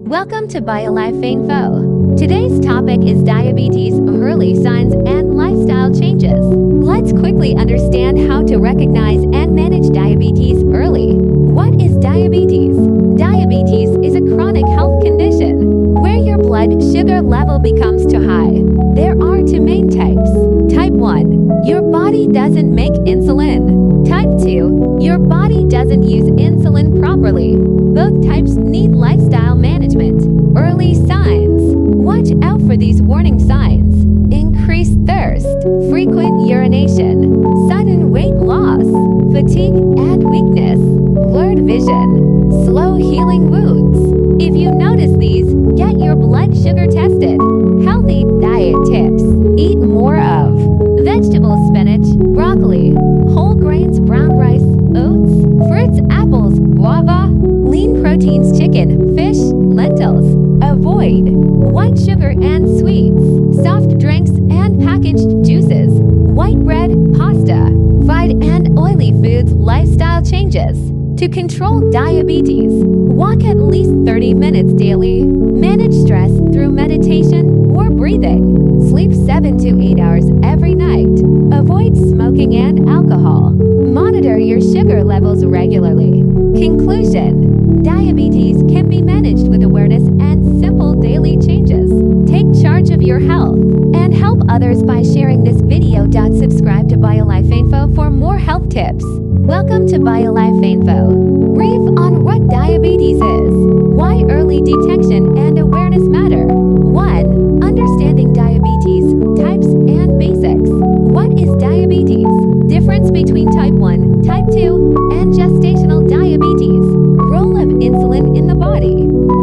Welcome to BioLifeInfo. Today's topic is diabetes, early signs, and lifestyle changes. Let's quickly understand how to recognize and manage diabetes early. What is diabetes? Diabetes is a chronic health condition where your blood sugar level becomes too high. There are two main types. Type 1, your body doesn't make insulin. Type 2, your body doesn't use insulin properly. Both types need lifestyle management. Early signs. Watch out for these warning signs. Increased thirst, frequent urination, sudden weight loss, fatigue and weakness, blurred vision, slow healing wounds. If you notice these, get your blood sugar tested. Healthy diet tips. Eat more of vegetables, spinach, broccoli, whole grains, brown rice, oats, fruits, apples, guava, lean proteins, chicken, fish, lentils. Avoid white sugar and sweets, soft drinks and packaged juices, white bread, pasta, fried and oily foods. Lifestyle changes. To control diabetes, walk at least 30 minutes daily. Manage stress through meditation or breathing. Sleep 7 to 8 hours every night. Avoid smoking and alcohol. Monitor your sugar levels regularly. Conclusion: diabetes can be managed with awareness and simple daily changes. Take charge of your health and help others by sharing this video. Subscribe to BioLifeInfo for more health tips. Welcome to BioLifeInfo. Brief on what diabetes is. Why early detection and awareness matter. 1. Understanding diabetes, types and basics. What is diabetes? Difference between type 1, type 2, and gestational diabetes. Role of insulin in the body.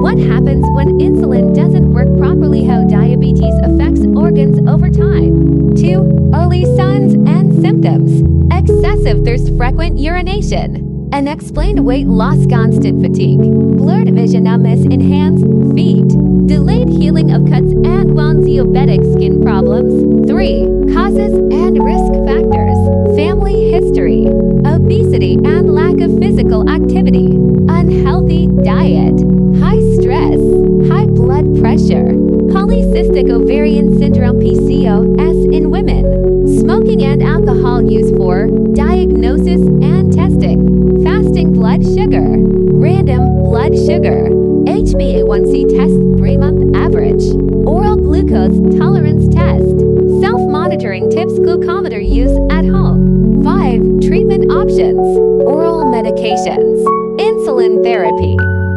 What happens when insulin doesn't work properly? How diabetes affects organs over time. 2. Early signs and symptoms. Excessive thirst, frequent urination, unexplained weight loss, constant fatigue, blurred vision, numbness in hands, feet, delayed healing of cuts and wounds, diabetic skin problems. 3. Causes and risk factors. Family history, obesity and lack of physical activity, unhealthy diet, high stress, high blood pressure, polycystic ovarian syndrome (PCOS) in women, smoking and alcohol use for diagnosis and testing, fasting blood sugar, random blood sugar, HbA1c test 3-month average, oral glucose tolerance test, self-monitoring tips, glucometer use at home. 5. Treatment options. Oral medications, insulin therapy,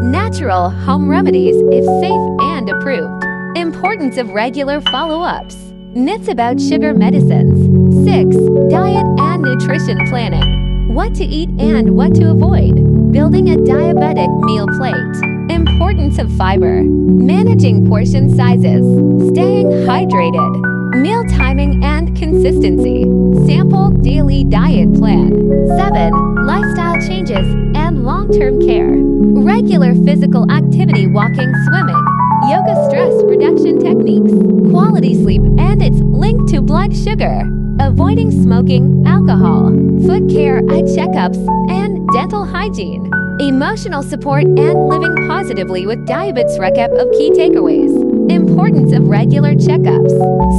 natural home remedies if safe and approved. Importance of regular follow-ups. Myths about sugar medicines. 6. Diet and nutrition planning. What to eat and what to avoid. Building a diabetic meal plate. Importance of fiber. Managing portion sizes. Staying hydrated. Meal timing and consistency. Sample daily diet plan. 7. Lifestyle changes and long-term care. Regular physical activity, walking, swimming, yoga, stress reduction techniques, quality sleep and its link to blood sugar, avoiding smoking, alcohol, foot care, eye checkups, and dental hygiene, emotional support and living positively with diabetes. Recap of key takeaways. Importance of regular checkups.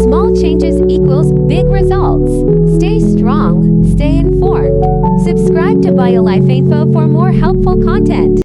Small changes equals big results. Stay strong, stay informed. Subscribe to BioLifeInfo for more helpful content.